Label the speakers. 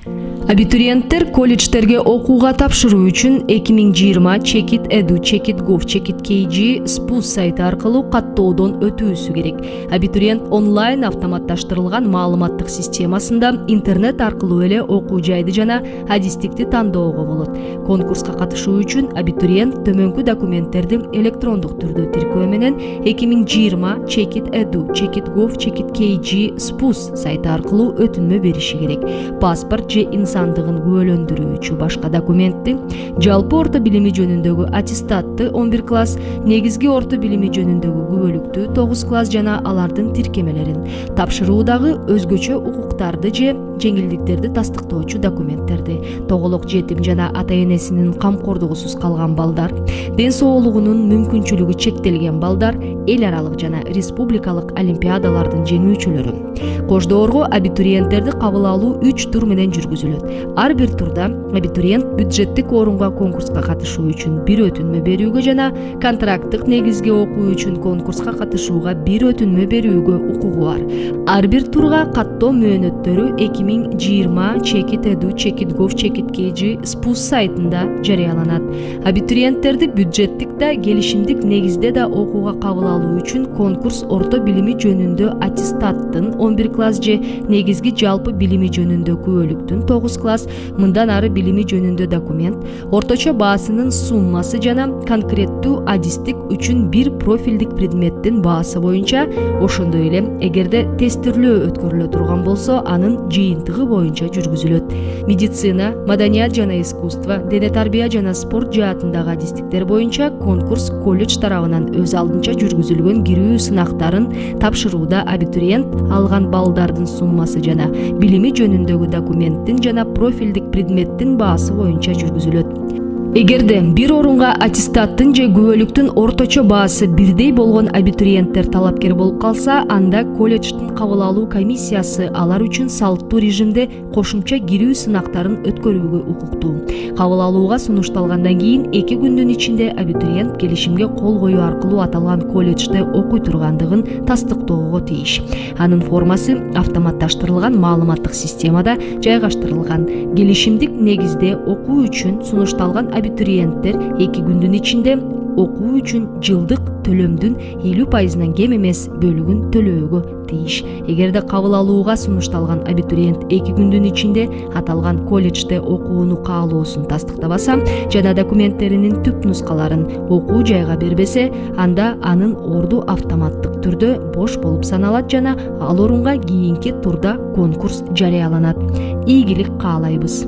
Speaker 1: Абитуриенттер колледждерге окууга тапшыруу үчүн 2020 Check-it Edu, Check-it Gov, Check-it KG спус сайты аркылуу каттоодон өтүүсү керек. Абитуриент онлайн автоматташтырылган маалыматтык системасында интернет аркылуу эле окуу жайды жана адистикти тандоого болот. Конкурска катышуу үчүн абитуриент төмөнкү документтерди электрондук түрдө тиркөө менен 2020 Check-it Edu, Check-it Gov, Check-it KG спус сайты аркылуу өтүнмө бериши керек. Паспорт же инсандыгын күбөлөндүрүүчү башка документти, жалпы орто билими жөнүндөгү аттестатты 11 класс, негизги орто билими жөнүндөгү күбөлүктү 9 класс жана алардын тиркемелерин, тапшыруудагы өзгөчө укуктарды же жеңилдиктерди тастыктоочу документтерди, тоголок жетим жана ата-энесинин камкордугусуз калган балдар, ден соолугунун мүмкүнчүлүгү чектелген балдар, эл аралык жана республикалык олимпиадалардын жеңүүчүлөрү. Кождоорго абитуриенттерди кабыл алуу 3 тур менен жүргүзүлөт. Ар бир турда абитуриент бюджеттик орунга конкурска катышуу үчүн бир өтүнмө берүүгө жана контракттык негизге окуу үчүн конкурска катышууга бир өтүнмө берүүгө укугу бар. Ар бир турга каттоо мөөнөттөрү 2020 Check-it Edu, Check-it Gov, Check-it KG спус сайтында жарыяланат. Абитуриенттерди бюджеттик да, келишимдик негизде да окууга кабыл алуу үчүн конкурс орто билими жөнүндө аттестаттын 11 класс же негизги жалпы билими жөнүндө күбөлүктүн 9 класс, мындан ары билими жөнүндө документ, орточо баасынын суммасы жана конкреттүү адистик үчүн бир профилдик предметтин баасы боюнча, ошондой эле эгерде тестирлөө өткөрүлө турган болсо, анын жыйынтыгы боюнча жүргүзүлөт. Медицина, маданият жана искусство, дене тарбия жана спорт жаатындагы адистиктер боюнча конкурс колледж тарабынан өз алдынча жүргүзүлгөн кирүү сынактарын тапшырууда абитуриент алган баллдардын суммасы жана билими жөнүндөгү документтин жана профилдик предметтин баасы боюнча жүргүзүлөт. Эгерде бир орунга аттестаттын же күбөлүктүн орточо баасы бирдей болгон абитуриенттер талапкер болуп калса, анда колледждин кабыл алуу комиссиясы алар үчүн салыктуу режимде кошумча кирүү сынактарын өткөрүүгө укуктуу. Кабыл алууга сунушталгандан кийин 2 күндүн ичинде абитуриент келишимге кол коюу аркылуу аталган колледжде окуй тургандыгын тастыктоого тийиш. Анын формасы автоматташтырылган маалыматтык системада жайгаштырылган. Келишимдик негизде окуу үчүн сунушталган абитуриенттер 2 күндүн ичинде окуу үчүн жылдык төлөмдүн 50%-нан кем эмес бөлүгүн төлөөгө тийиш. Эгерде кабыл алууга сунушталган абитуриент 2 күндүн ичинде аталган колледжде окууну каалоосун тастыктабаса жана документтеринин түп нускаларын окуу жайга бербесе, анда анын орду автоматтык түрдө бош болуп саналат жана ал орунга кийинки турда конкурс жарыяланат. Ийгилик каалайбыз.